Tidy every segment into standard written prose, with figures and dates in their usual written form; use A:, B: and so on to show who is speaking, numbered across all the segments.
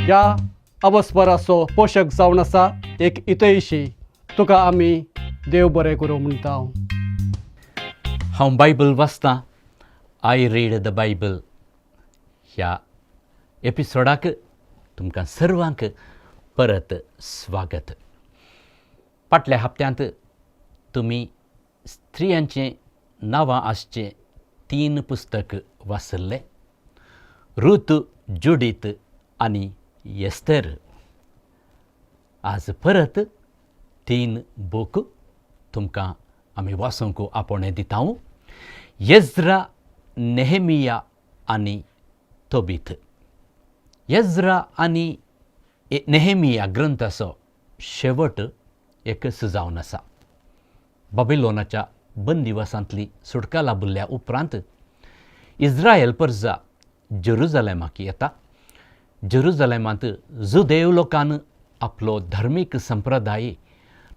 A: या अवस्पराचो पोशक जावन आसा एक इतयशी तुका आमी देव बरें करूं म्हणटा
B: हांव बायबल वाचतां. आय रीड द बायबल ह्या एपिसोडाक तुमकां सर्वांक परत स्वागत. फाटल्या हप्त्यांत तुमी स्त्रियांचें नांवां आसचें 3 पुस्तक वाचल्ले. रूथ, जुडीत आनी एस्तर. आज परत 3 बूक तुमकां आमी वाचूंक आपोवणें दितां. एज्रा, नेहेमिया आनी तोबीत. एज्रा आनी नेहेमिया ग्रंथाचो शेवट एकच जावन आसा. बाबिलोनाच्या बंदिवासांतली सुटका लाभिल्ल्या उपरांत इस्रायल प्रजा जेरुजलेमाक येता. जेरुजलेमांत जुदेव लोकान आपलो धर्मीक संप्रदाय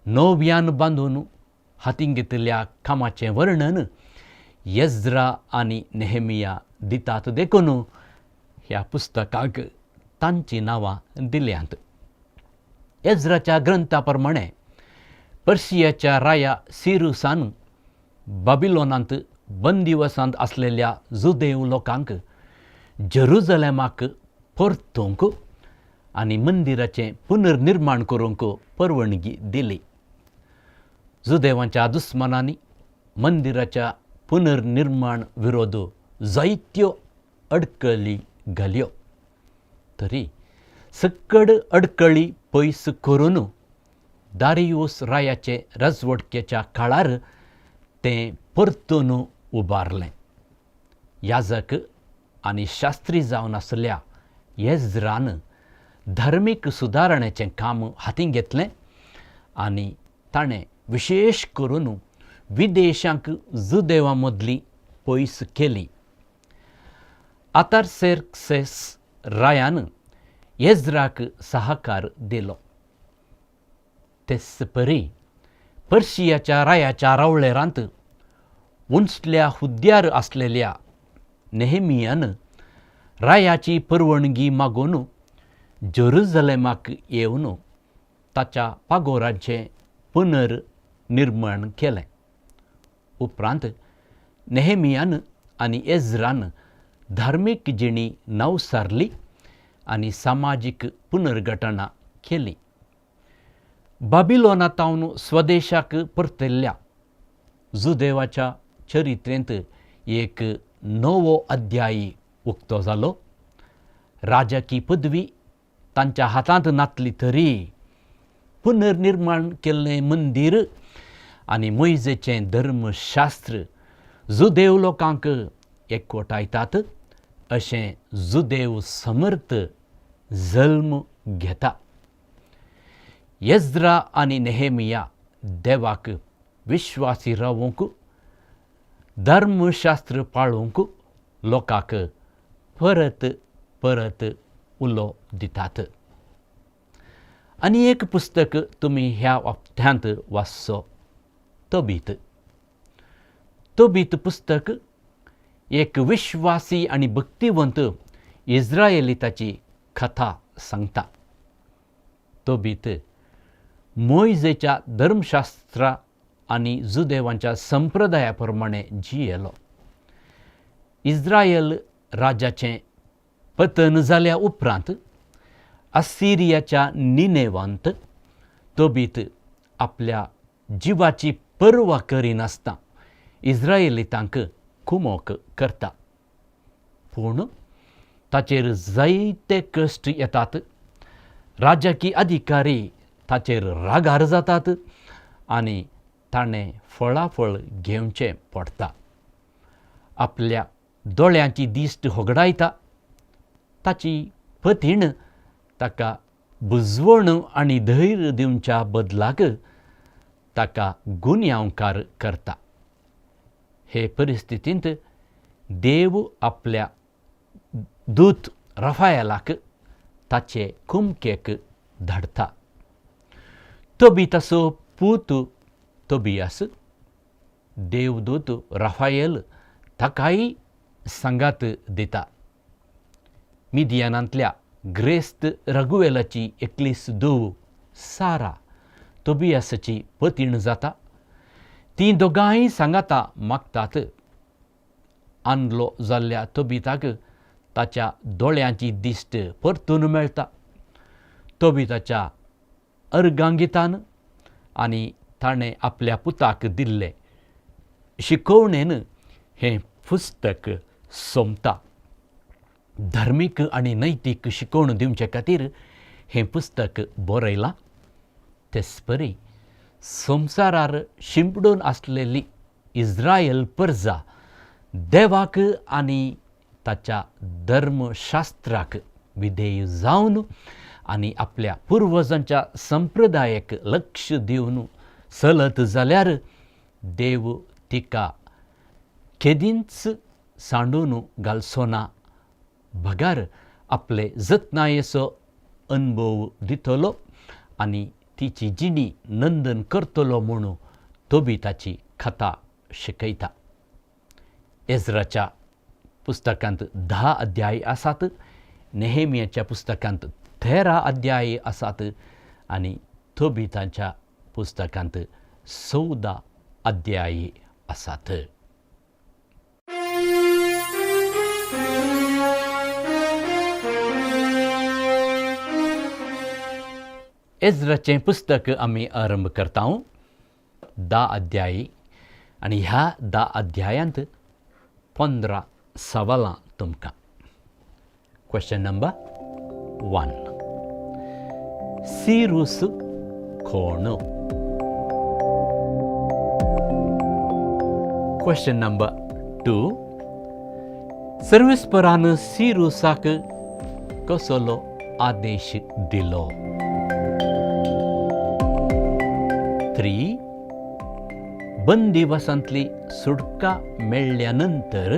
B: नव्यान बांदून हातीन घेतिल्ल्या कामाचें वर्णन एज्रा आनी नेहेमिया दितात देखून ह्या पुस्तकाक तांचीं नांवां दिल्यांत. एज्राच्या ग्रंथा प्रमाणे पर्शियाच्या राया सिरुसान बाबिलोनांत बंदिवासांत आसलेल्या जुदेव लोकांक जेरुजलेमाक परतूंक आनी मंदिराचें पुनर्निर्माण करूंक परवानगी दिली. जुदेवांच्या दुस्मानांनी मंदिराच्या पुनर्निर्माण विरोध जायत्यो अडकळी घाल्यो. तरी सकड अडकळी पयस करून दारियुस रायाचे राजवटकेच्या काळार तें परतून उबारलें. याजक आनी शास्त्री जावन आसल्या एज्रान धर्मीक सुदारणेचें काम हातीन घेतलें आनी ताणें विशेश करून विदेशांक जुदेवां मदलीं पयस केली. आर्ताक्सर्क्स रायान एज्राक सहकार दिलो. तेच परी पर्शियाच्या रायाच्या रावळेरांत उंचल्या हुद्द्यार आसलेल्या नेहेमियान रायाची परवानगी मागून जेरुजलेमाक येवन ताच्या पागोराचें पुनर्निर्माण केलें. उपरांत नेहेमियान आनी एज्रान धार्मीक जिणी नवसारली आनी सामाजीक पुनर्घटना केली. बाबिलोनांतावन स्वदेशाक परतिल्ल्या जुदेवाच्या चरित्रेंत एक नवो अध्याय उक्तो जालो. राजकी पदवी तांच्या हातांत नातली तरी पुनर्निर्माण केल्लें मंदीर आनी मोइजेचें धर्मशास्त्र जुदेव लोकांक एकवटायतात अशें जुदेव समर्थ जल्म घेता. एज्रा आनी नेहेमिया देवाक विश्वासी रावूंक धर्मशास्त्र पाळूंक लोकांक परत परत उलो दितात. आनी एक पुस्तक तुमी ह्या हप्त्यांत वाचचो. तोबीत. तोबीत पुस्तक एक विश्वासी आनी भक्तिवंत इस्रायेलीताची कथा सांगता. तोबीत मोइजेच्या धर्मशास्त्रा आनी जुदेवांच्या संप्रदाया प्रमाणे जियेलो. इस्रायल राजाचें पतन जाल्या उपरांत असिरियाच्या निनेवांत तोबीत आपल्या जिवाची पर्वा करिनासतना इस्रायेलीतांक कुमोक करता. पूण ताचेर जायते कश्ट येतात. राजकी अधिकारी ताचेर रागार जातात आनी ताणें फळाफळ घेवचें पडटा. आपल्या दोळ्यांची दिश्ट होगडायता. ताची पतीण ताका बुजवण आनी धैर्य दिवच्या बदलाक ताका गुन्यांवकार करता. हे परिस्थितींत देव आपल्या दूत रफायलाक ताचे कुमकेक धाडटा. तोबीताचो पूत तोबियास देवदूत रफायल ताकाय सांगात दिता. मिदियानांतल्या ग्रेस्त रगुवेलाची एकलीस धूव सारा तोबियासाची पतीण जाता. ती दोगांय सांगाता मागतात. आणलो जाल्ल्या तोबिताक ताच्या दोळ्यांची दिश्ट परतून मेळटा. तोबिताच्या अर्गांगितान आनी ताणें आपल्या पुताक दिल्ले शिकोवणेन हें पुस्तक सोंपता. धार्मीक आनी नैतीक शिकोवण दिवचे खातीर हें पुस्तक बरयलां. तेचपरी संवसारार शिंपडून आसलेली इस्रायल प्रजा देवाक आनी ताच्या धर्मशास्त्राक विधेय जावन आनी आपल्या पुर्वजांच्या संप्रदायाक लक्ष दिवन चलत जाल्यार देव तिका केदींच सांडून घालचो ना. भगार आपले जतनायेचो अनुभव दितलो आनी तिची जिणी नंदन करतलो म्हणून तोबिताची कथा शिकयता. एजराच्या पुस्तकांत 10 अध्याय आसात. नेहेमियाच्या पुस्तकांत 13 अध्याय आसात आनी तोबिताच्या पुस्तकांत 14 अध्याय आसात. एजराचें पुस्तक आमी आरंभ करता. 10 अध्याय आनी ह्या 10 अध्यायांत 15 सवालां तुमकां. Question number 1. सिरूस कोण? Question number 2. सर्वेस्परान सिरूसाक कसलो आदेश दिलो? 3. बंदिवासांतली सुटका मेळ्ळ्या नंतर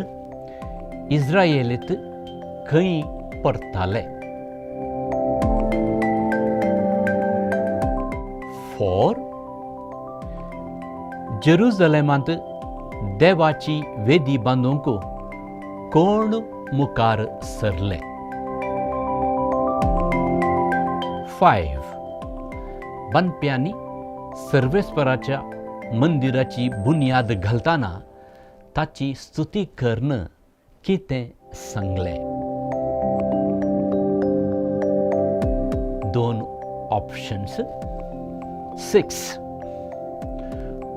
B: इस्रायेलीत खंय परताले? 4. जेरुसलेमांत देवाची वेदी बांदूंक कोण मुखार सरले? 5. बांदप्यांनी सर्वेस्पराच्या मंदिराची बुन्याद घालताना ताची स्तुती कर्ण कितें सांगलें? 2 ऑप्शन्स. 6.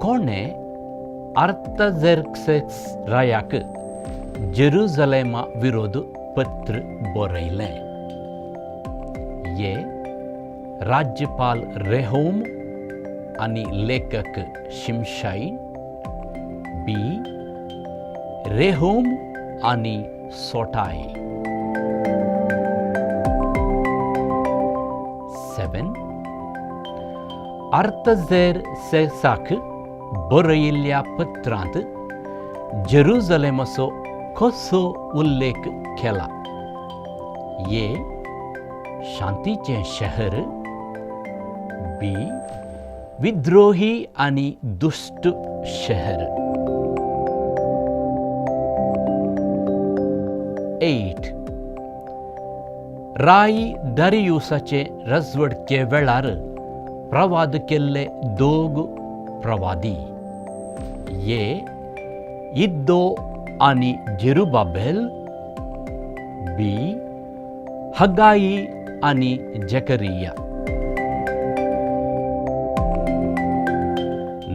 B: कोणें आर्ताजेर्क्सेस रायाक जेरुसलेमा विरोध पत्र बरयलें? ए. राज्यपाल रेहोम आनी लेखक शिमशाई. बी. रेहोम आनी सोटाय. 7. आर्ताजेर्क्सेसाक बरयिल्ल्या पत्रांत जेरुसलेमाचो कसो उल्लेख केला? ए. शांतीचें शहर. बी. विद्रोही आनी दुष्ट शहर. 8. राय दारियुसाचे राजवटके वेळार प्रवाद केल्ले 2 प्रवादी. ए. इद्दो आनी जेरुबाबेल. बी. हगाई आनी जकरिया.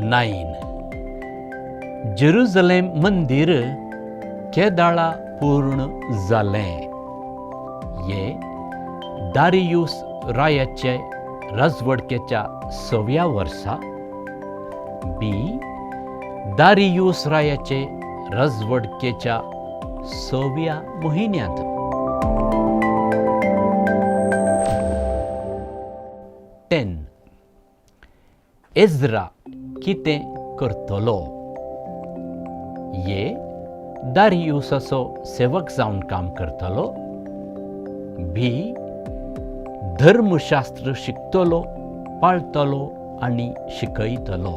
B: 9. जेरुसलेम मंदिर केदाळा पूर्ण जालें? ए. दारियुस रायाचे राजवटकेच्या 6व्या वर्सा. बी. दारियुस रायाचे राजवटकेच्या 6व्या म्हयन्यांत. 10. एजरा कितें करतलो? ए. दारियुसाचो सेवक जावन काम करतलो. बी. धर्मशास्त्र शिकतलो, पाळतलो आनी शिकयतलो.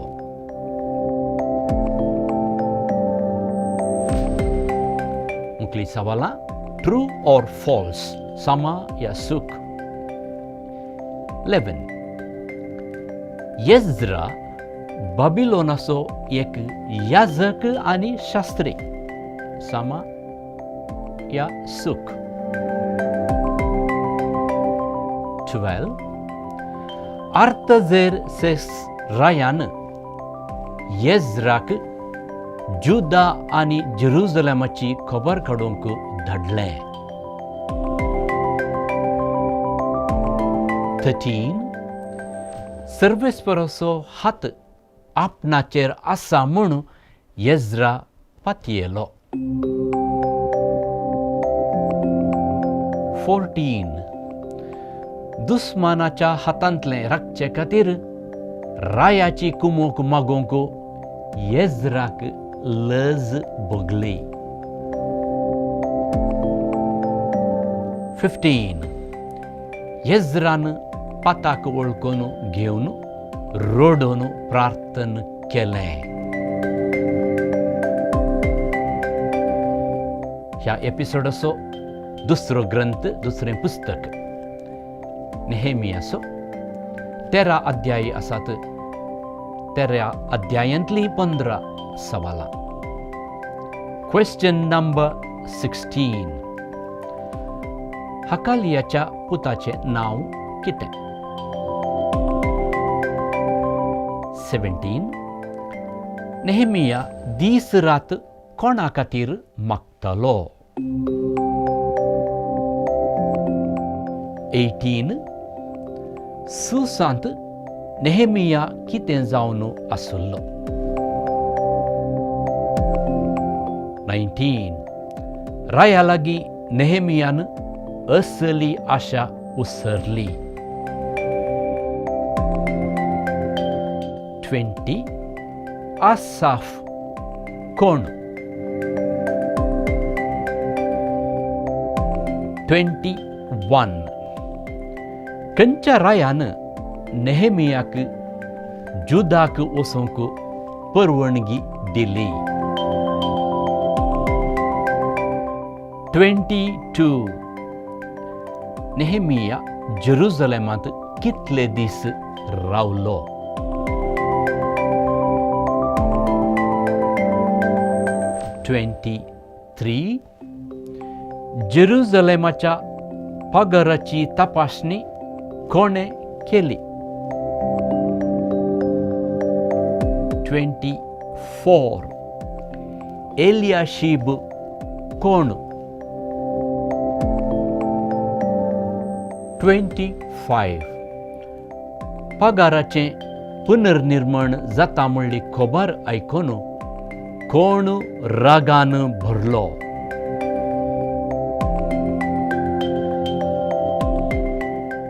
B: मुखली सवालां. ट्रू ऑर फॉल्स समा या सुख. 11. येझरा बाबिलोनाचो एक याजक आणि शास्त्री. समा या सुख. 12. आर्तजेर्सेस रायान येझराक जुदा आणि जेरुझलेमाची खबर काडूंक धाडलें. 13. सर्वेस्पराचो हात आपणाचेर आसा म्हूण येझरा पातयेलो. 14. दुस्मानाच्या हातांतले राखचे खातीर रायाची कुमोक मागोवंक येझराक लज भोगली. 15. येझरान पाताक वळखून घेवन रोडून प्रार्थन केलें. ह्या एपिसोडाचो दुसरो ग्रंथ, दुसरें पुस्तक नेहेमियाचो 13 अध्यायी आसात. 13 अध्यायांतली 15 सवालां. Question number 16. हकालियाच्या पुताचें नांव कितें? 17. नेहेमिया दीस रात कोणा खातीर मागतालो? 18. सुसांत नेहेमिया कितें जावन आसलो? 19. राया लागीं नेहेमियान असली आशा उसरली. 20. आसाफ कोण? 21. खंयच्या रायान नेहेमियाक जुदाक वचूंक परवणगी दिली? 22. नेहेमिया जेरुझलेमांत कितले दीस रावलो? 23. जेरुझलेमाच्या पगाराची तपासणी कोणे केली? 24. एलियाशीब कोण? 25. पगाराचें पुनर्निर्माण जाता म्हणली खबर आयकून कोण रागान भरलो?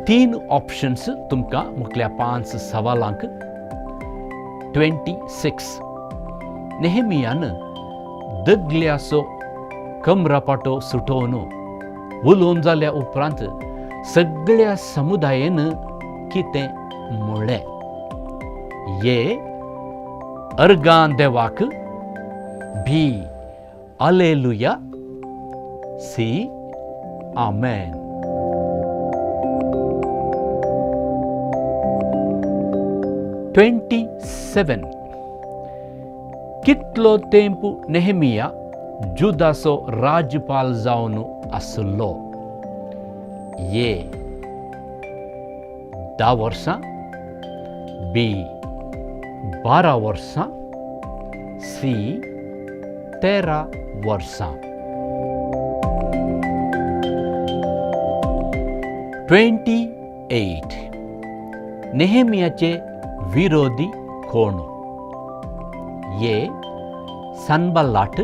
B: 3 ऑप्शन्स तुमकां मुखल्या 5 सवालांक. 26. नेहेमियान दगल्याचो कमरापाटो सुटोवन उलोवन जाल्या उपरांत सगळ्या समुदायान कितें म्हणलें? ए. अर्गां देवाक. बी. अलेलुया. सी. आमेन. 27. कितलो तेंप नेहेमिया जुदाचो राजपाल जावन आसलो? ए. 10 वर्सां. बी. 12 वर्सां. सी. 13 वर्सां. 28. नेहेमियाचे विरोधी कोण? ए. सनबल्लाट,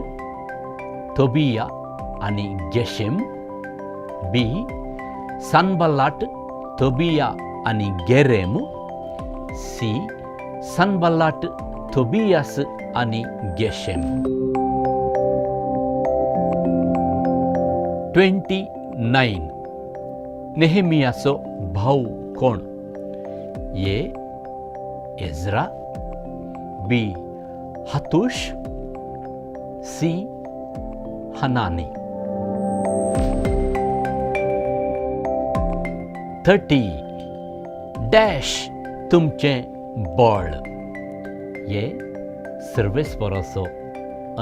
B: तोबिया आणि गेशेम. बी. सनबल्लाट, तोबिया आणि गेरेम. सी. सनबल्लाट, तोबियास आणि गेशेम. 29. नेहेमियाचो भाऊ कोण? ए. एझरा. बी. हतूश. सी. हनानी. 30 डॅश तुमचें बळ. ए सर्वेस्पराचो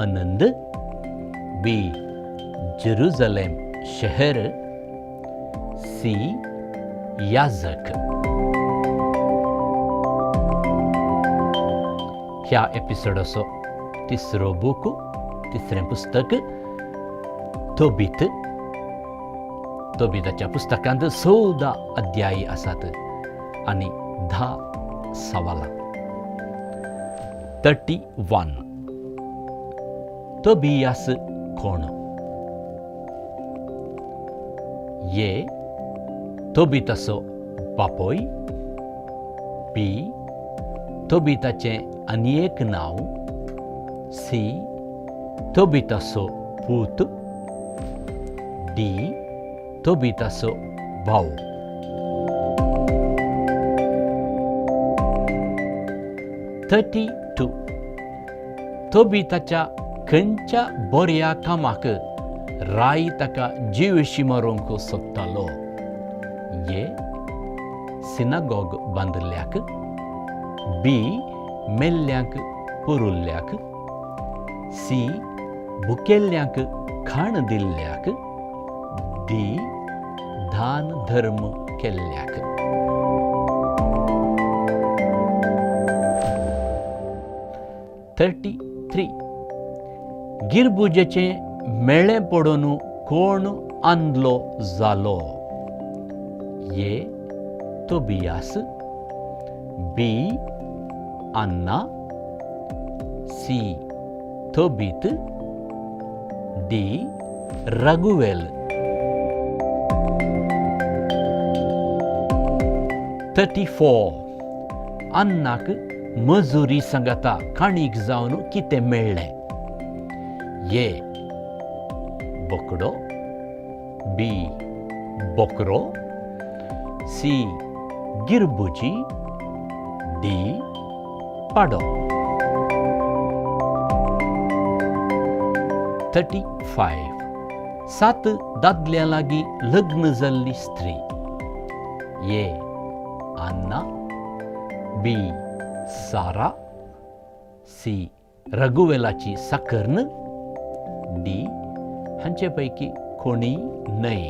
B: आनंद. बी जेरुसलेम शहर. सी याजक. ह्या एपिसोडाचो तिसरो बूक, तिसरें पुस्तक तोबीत. तोबिताच्या पुस्तकांत 14 अध्यायी आसात आनी 10 सवालां. 31 तोबियास कोण? ए तोबिताचो बापोय. बी तोबिताचें आनी एक नांव. सी तोबिताचो पूत. डी तोबिताचो भाव. तोबिताच्या खंयच्या बऱ्या कामाक राई ताका जीव मारूंक सोदतालो? ए सिनागॉग बांदल्याक. बी मेल्ल्यांक पुरुल्ल्याक. सी भुकेल्ल्यांक खाण दिल्ल्याक. डी दान धर्म केल्ल्याक. गिरबुजेचें मेळ्ळें पडोवन कोण आंदलो जालो? ए तोबियास. बी अन्ना. सी तोबीत. डी रघुवेल. 34 अन्नाक मजुरी सांगाता काणीक जावन कितें मेळ्ळें? ए बोकडो. बी बोकरो. सी गिरबुजी. डी पाडो. 35 7 दादल्या लागीं लग्न जाल्ली स्त्री. ए अन्ना. बी सारा. सी रघुवेलाची साकर्न. डी हांचे पैकी कोणी न्हय.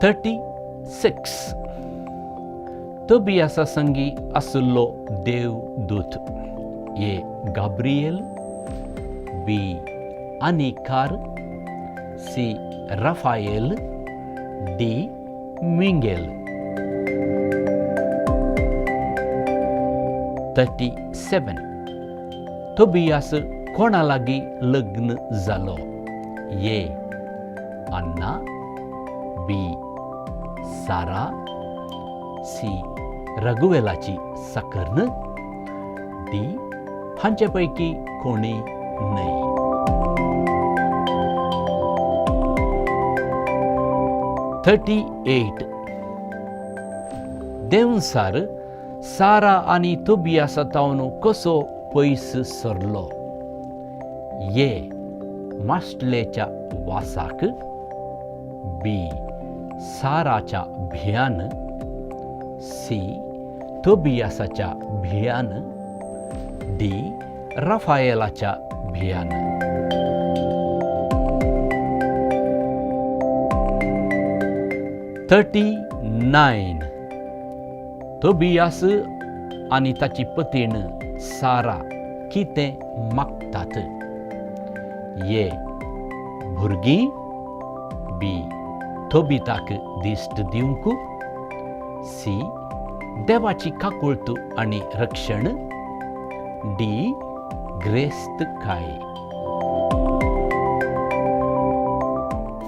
B: 36 तोबियासा संगी आसुल्लो देवदूत. A Gabriel. बी आनिकार. C Raphael. डी मिंगेल. 37 तोबियास कोणा लागीं लग्न जालो? ए अन्ना. बी सारा. सी रघुवेलाची साकर्न. डी हांचे पैकी कोणी न्हय. 38 देंवसार सारा आनी तोबियासा तावन कसो पयस सरलो? ए मास्टलेच्या वासाक. बी साराच्या भियान. सी तोबियासाच्या भियान. डी राफाएलाच्या भियान. 39 तोबियास आनी ताची पत्नी सारा कितें मागतात? ए भुरगीं. बी तोबिताक दिश्ट दिवंक. सी देवाची काकुळट आनी रक्षण. डी ग्रेस्त काय.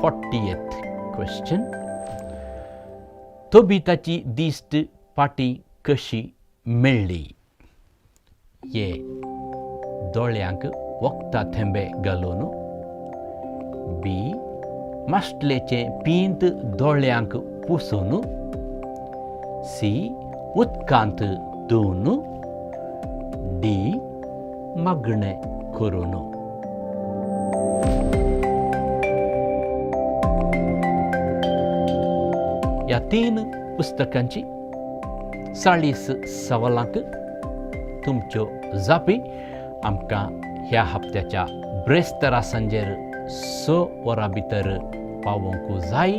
B: 40th question. तोबिताची दिश्ट पाटी कशी मेळ्ळी? ए दोळ्यांक वखदां थेंबे घालून. बी मास्टलेचे पींत दोळ्यांक पुसून. सी उदकांत धुवन. डी मागणें करून. ह्या 3 पुस्तकांची 40 सवालांक तुमच्यो जापी आमकां ह्या हप्त्याच्या ब्रेस्तारा संजेर 6 वरां भितर पावोवंक जाय.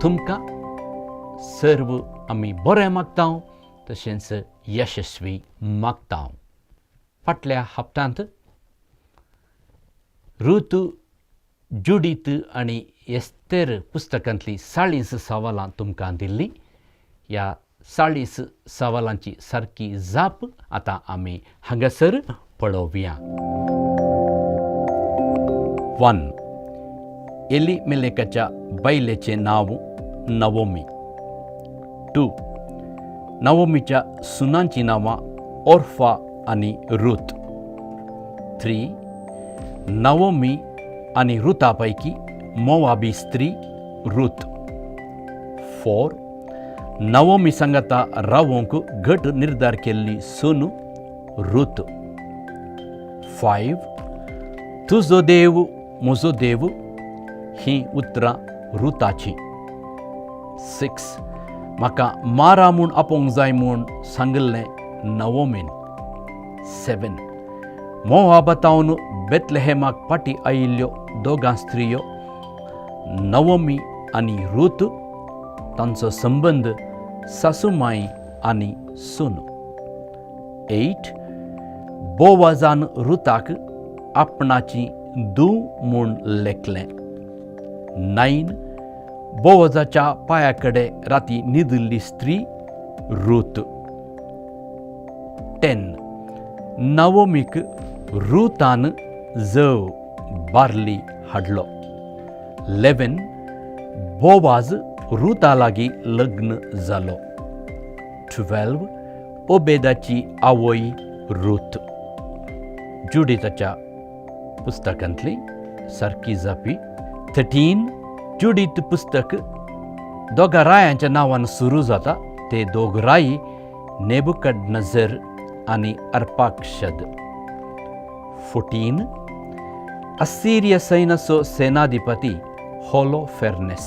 B: तुमकां सर्व आमी बरें मागतां, तशेंच यशस्वी मागतां. फाटल्या हप्त्यांत रुत, जुडीत आनी एस्तेर पुस्तकांतली 40 सवालां तुमकां दिल्लीं. ह्या 40 सवालांची सारकी जाप आतां आमी हांगासर पळोवया. 1. एलिमेलेकाच्या बायलेचें नांव नवोमी. 2. नवोमीच्या सुनांची नांवां ओर्फा आनी रूथ. 3. नवोमी आनी रुथा पैकी मोवाबी स्त्री रूथ. 4. नवोमी सांगाता रावोंक घट निर्धार केल्ली सोनू रूथ. 5. तुजो देव म्हजो देव ही उतरां रुथाची. 6. म्हाका मारा म्हूण आपोवंक जाय म्हूण सांगलें नवोमीन. 7. मोवाबातावन बेतलेहेमाक फाटी आयिल्ल्यो दोगां स्त्रियो नवोमी आनी रूथ, तांचो संबंद सासूमाई आनी सोनू. 8. बोवाजान रुथाक आपणाची धूव म्हूण लेखलें. 9. बोवाजाच्या पांया कडेन राती न्हिदिल्ली स्त्री रूथ. 10. नवोमीक रुथान जव बार्ली हाडलो. 11. बोवाज रुथा लागीं लग्न जालो. 12. ओबेदाची आवय रूथ. जुडिताच्या पुस्तकांतली सारकी जापी. 13. जुडीत पुस्तक दोगा रायांच्या नांवान सुरू जाता. ते दोग राई नेबुकदनेझर आनी अर्पाक्षद. 14. असिरिया सैन्याचो सेनाधिपती होलोफेर्नेस.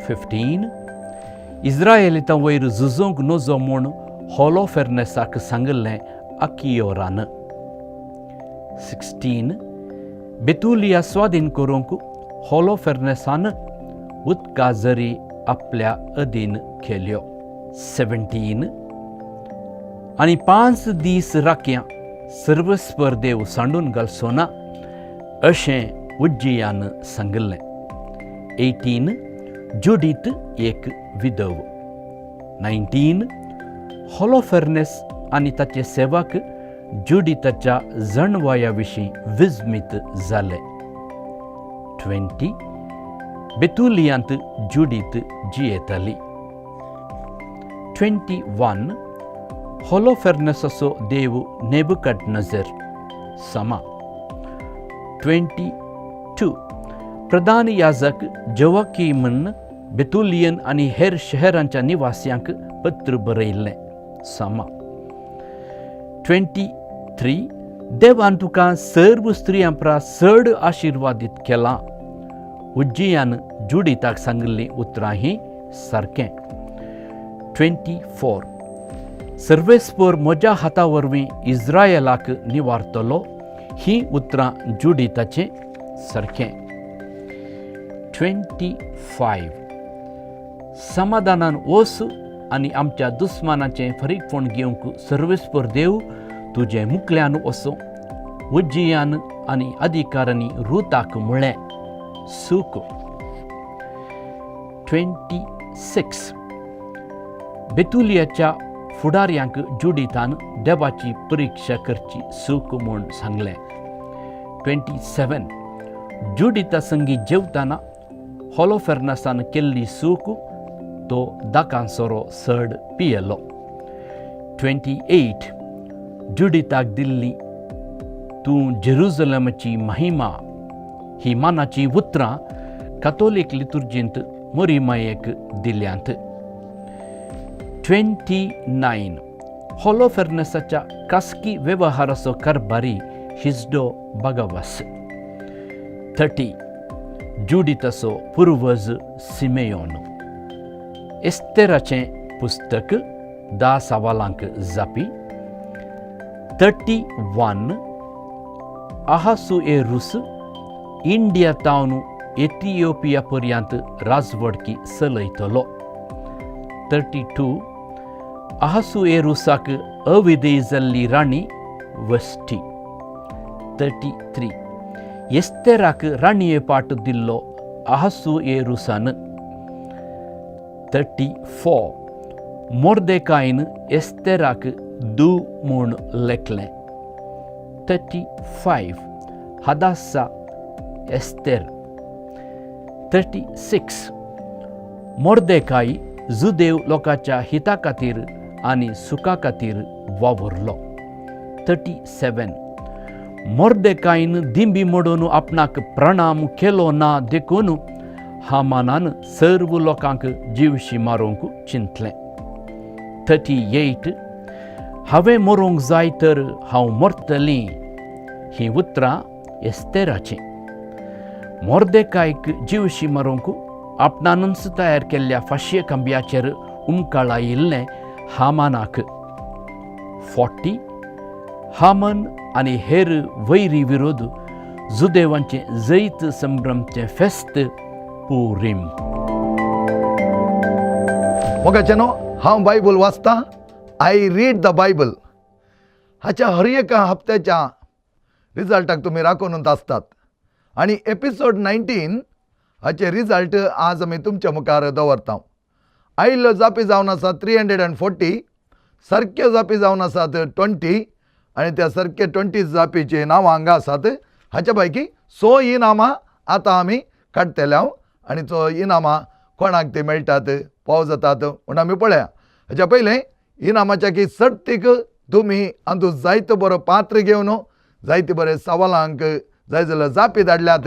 B: 15. इस्रायेलीतां वयर झुजोंक नजो म्हूण होलोफेर्नेसाक सांगलें अकियोरान. 16. बेतुलिया स्वाधीन करूंक होलोफेर्नेसान उदका झरी आपल्या अधीन केल्यो. 17. आनी 5 दीस राखयां सर्वस्पर देव सांडून घालचो ना अशें उज्जियान सांगलें. 18. जुडीत एक विधव. 19. होलोफेर्नेस आनी ताचे सेवक जुडिताच्या जणवया विशीं विस्मीत जाले. 20. बेतुलियांत जुडीत जियेताली. 21. होलोफेर्नेसाचो देव नेबुकदनेझर समा. 22. प्रधान याजक जोवाकीमन बेतुलियन आनी हेर शहरांच्या निवास्यांक पत्र बरयल्लें समा. 23. देवान तुका सर्व स्त्रियां परा चड आशिर्वादीत केलां. उज्जियान जुडिताक सांगल्लीं उतरां ही सारकें. 24. सर्वेस्पर म्हज्या हाता वरवीं इस्रायेलाक निवारतलो. ही उतरां जुडिताचें सारकें. 25. समाधानान वस आनी आमच्या दुस्मानाचें फरीकपण घेवंक सर्वेस्पर देव तुजें मुखल्यान वसो. उज्जियान आनी अधिकारांनी रुथाक म्हळें सूख. 26. बेतुलियाच्या फुडाऱ्यांक जुडितान देवाची परिक्षा करची सूख म्हूण सांगलें. 27. जुडिता संगी जेवताना होलोफेर्नेसान केल्ली सूख तो दाकांसोरो चड पियेलो. 28. जुडिताक दिल्ली तूं जेरुजलेमाची महिमा ही मानाची उतरां कातोलीक लितुर्जींत मोरीमायेक दिल्यांत. 29. होलोफेर्नेसाच्या खासगी वेवहाराचो कारभारी हिजडो बागावास. 30. जुडिताचो पुर्वज सिमेयोन. एस्तेराचें पुस्तक 10 सवालांक जापी 31 अहासुएरुस इंडिया तावन एथिओपिया पर्यंत राजवडकी चलयतलो 32 अहासुएरुसाक अविधेय जाल्ली राणी वस्टी 33 एस्तेराक राणये पाट दिल्लो अहासुएरुसान 34 मोर्देकायन एस्तेराक दू म्हूण लेखलें 35 हदासा एस्तेर 36 मोर्देकाई जुदेव लोकांच्या हिता खातीर आनी सुखा खातीर वावुरलो 37 मोर्देकाईन दिंबी मोडून आपणाक प्रणाम केलो ना देखून हामानान सर्व लोकांक जीवशी मारूंक चिंतलें 38 हांवें मरूंक जाय तर हांव मरतलीं ही उतरां एस्तेराचीं मोर्देकायक जीवशी मारूंक आपणानच तयार केल्ल्या फाशये खांब्याचेर उमकाळ आयिल्लें हामानाक 40 हामन आनी हेर वैरी विरोध जुदेवांचें जैत संभ्रमचें फेस्त पुरीम.
C: मोगाचेनो हांव बायबल वाचतां. I read the Bible. हाच्या हर एका हप्त्याच्या रिजल्टाक तुमी राखून आसतात आनी एपिसोड 19 हाचे रिजल्ट आज आमी तुमच्या मुखार दवरता. आयिल्ल्यो जापी जावन आसा 340, सारक्यो जापी जावन आसात 20 आनी त्या सारके 20 जापीची नांवां हांगा आसात. हाच्या पैकी 6 इनामां आतां आमी काडटल्या आनी 6 इनामां कोणाक ती मेळटात फावो जातात म्हूण आमी पळया. हाच्या पयलें इनामाच्या की सर्तीक तुमी हातूंत जायतो बरो पात्र घेवन जायते बरे सवालांक जाय जाल्यार जापी धाडल्यात.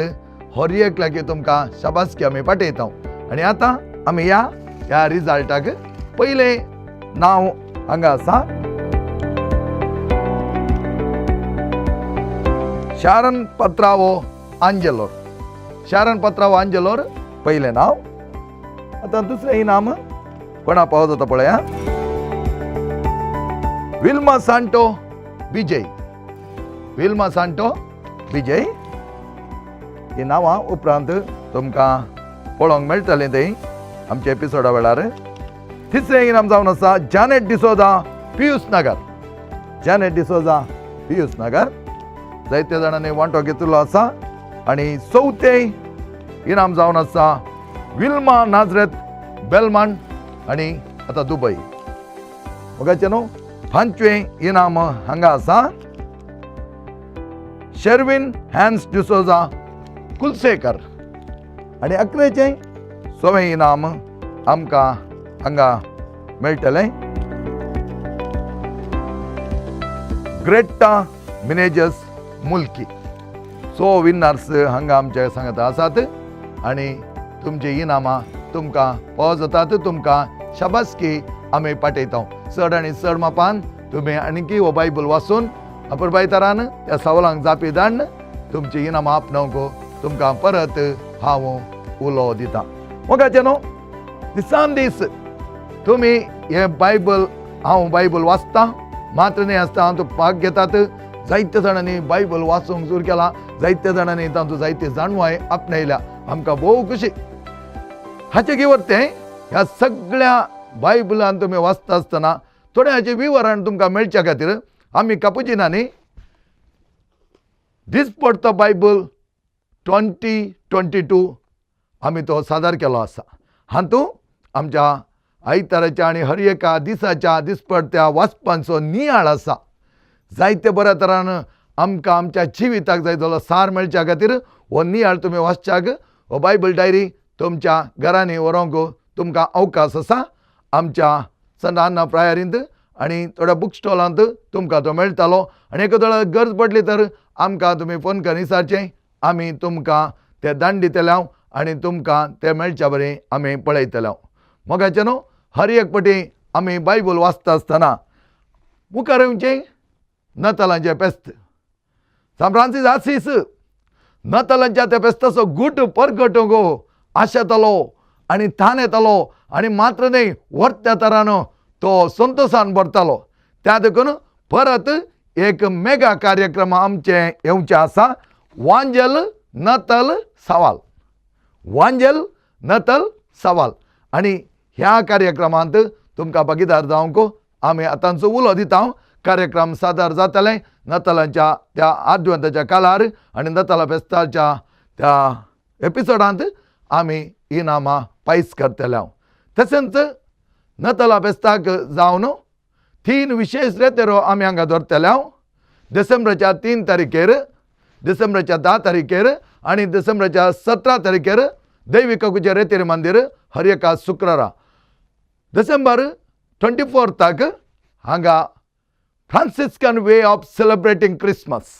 C: हर एक लागीं तुमकां शाबासकी आमी पाठयता. आनी आतां आमी ह्या रिजल्टाक पयलें नांव हांगा आसा शारन पत्रावो आंजेलोर. शारन पत्रावो आंजेलोर पयलें नांव. आतां दुसरें इनाम कोणा फावो जाता पळया. विल्मा सांटो विजय. विल्मा सांटो विजय ही नांवां उपरांत तुमकां पळोवंक मेळटलें थंय आमच्या एपिसोडा वेळार. तिसरें इनाम जावन आसा जानेट डिसोजा पियूस नगर. जानेट डिसोजा पियूस नगर जायत्या जाणांनी वांटो घेतिल्लो आसा. आनी चवथें इनाम जावन आसा विल्मा नाझरेत बेलमान आनी आतां दुबय. मोगाचें न्हू. 5वें इनाम हांगा आसा शेर्विन हॅन्स डिसोजा कुलसेकर. आनी 11वें 6वें इनाम आमकां हांगा मेळटलें ग्रेटा मिनेजस मुल्की. 6 विनर्स हांगा आमचे सांगत आसात आनी तुमची इनामां तुमकां फावो जातात. तुमकां शाबासकी आमी पाठयता. चड आनी चड मापान तुमी आनीकय हो बायबल वाचून अपुरबाय तरान त्या सवालांक जापी धाडन तुमची इनामां आपणावंक तुमकां परत हांव उलो दितां. मोगाचें न्हू. दिसान दीस तुमी हे बायबल हांव बायबल वाचतां मात्र न्ही आसता हांव तो भाग घेतात. जायत्या जाणांनी बायबल वाचूंक सुरू केला. जायत्या जाणांनी तातूंत जायती जाणवाय आपणायल्या. आमकां भोव खुशी. हाचें कितें तें ह्या सगळ्या बायबलान तुमी वाचता आसतना थोडें हाचें विवरण तुमकां मेळच्या खातीर आमी कापुजिनांनी दिसपट तो बायबल 2022 आमी तो सादर केलो आसा. हातूंत आमच्या आयताराच्या आनी हर एका दिसाच्या दिसपट्ट्या वाचपांचो नियाळ आसा. जायते बऱ्या तरान आमकां आमच्या जिविताक जाय जालो सार मेळच्या खातीर हो नियाळ तुमी वाचच्याक हो बायबल डायरी तुमच्या घरांनी व्हरोंक तुमकां अवकाश आसा. आमच्या सनाना प्रायरींत आनी थोड्या बूक स्टॉलांत तुमकां तो मेळटलो. आनी एक वेळ गरज पडली तर आमकां तुमी फोन करून विचारचें. आमी तुमकां ते धाडून दितले आनी तुमकां ते मेळच्या बरें आमी पळयतले. मोगाचें न्हू. हर एक फावटी आमी बायबल वाचता आसतना मुखार येवचें नतालांचें फेस्त. सान फ्रांसीस आसीस नतालांच्या त्या फेस्ताचो गूट परगटूंक आशेतालो आनी ताण येतालो आणि मात्र नाही वरत्या तरानं तो संतोषान भरतालो. त्या देखून परत एक मेगा कार्यक्रम आमचे येवचे आसा. वांजल नतल सवाल. वांजल नतल सवाल. आणि ह्या कार्यक्रमांत तुमकां भागीदार जावंक आमी आतांचो उलो दिता. कार्यक्रम सादर जातले नतलांच्या त्या आद्वंताच्या काळार आणि नतला फेस्ताच्या त्या एपिसोडांत आमी इनामां पायस करतले. तशेंच नतला फेस्ताक जावन 3 विशेष रेतेरो आमी हांगा धरतले. डिसेंबराच्या 3 तारखेर, डिसेंबराच्या 10 तारखेर आणि डिसेंबराच्या 17 तारखेर दैविकाकुचे रेतेर मंदिर हर एका शुक्रारा. डिसेंबर 24 हांगा Franciscan way of celebrating Christmas.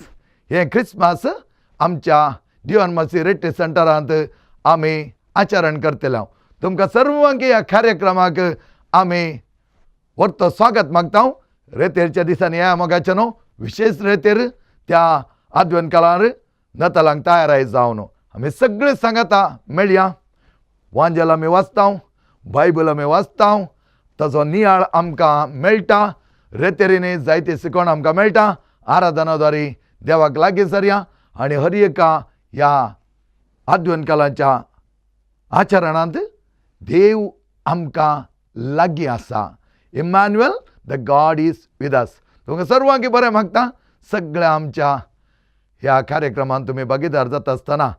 C: हे क्रिसमस आमच्या दिवान मसी रेट्टी सेंटरांत आमी आचरण करतले. तुमकां सर्वांक ह्या कार्यक्रमाक आमी व्हरतो स्वागत मागता. रेतेरच्या दिसांनी या मोगाचे न्हू विशेष रेतेर त्या आद्वन काळार नतलांक तयाराय जावन आमी सगळे सांगाता मेळया. वांजल आमी वाचता, बायबल आमी वाचता, ताचो नियाळ आमकां मेळटा. रेतेरींनी जायते शिकोवण आमकां मेळटा. आराधनाद्वारी देवाक लागीं सरया आनी हर एका ह्या आद्वन काळाच्या आचरणांत देव आमकां लागीं आसा. Emmanuel the God is with us. तुमकां सर्वांक बरें मागता. सगळ्या आमच्या ह्या कार्यक्रमांत तुमी भागीदार जाता आसतना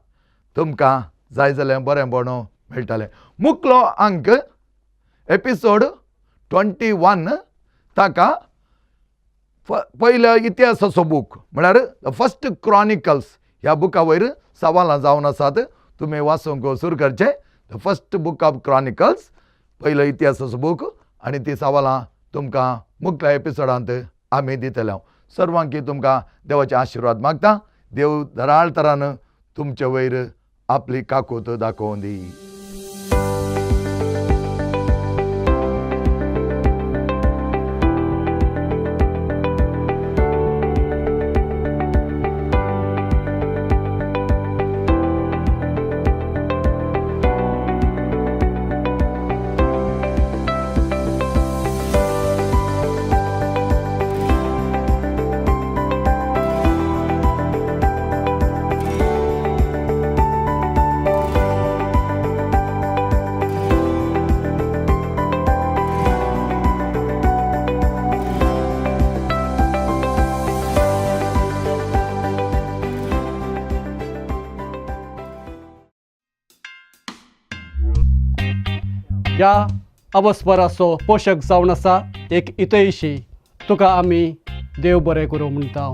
C: तुमकां जाय जाल्यार बरेंपण मेळटलें. मुखलो अंक एपिसोड 21 ताका पयलो इतिहासाचो बूक म्हळ्यार द फर्स्ट क्रॉनिकल्स ह्या बुका वयर सवालां जावन आसात. तुमी वाचूंक सुरू करचें. The first book of chronicles पयलो इतिहासाचो बूक आनी ती सवालां तुमकां मुखल्या एपिसोडांत आमी दितले. सर्वांक तुमकां देवाचे आशिर्वाद मागता. देव धराळ तरान तुमचे वयर आपली काकूत दाखोवन दी.
A: ह्या अवस्वराचो पोशक जावन आसा एक इतयशी. तुका आमी देव बरें करूं म्हणटा.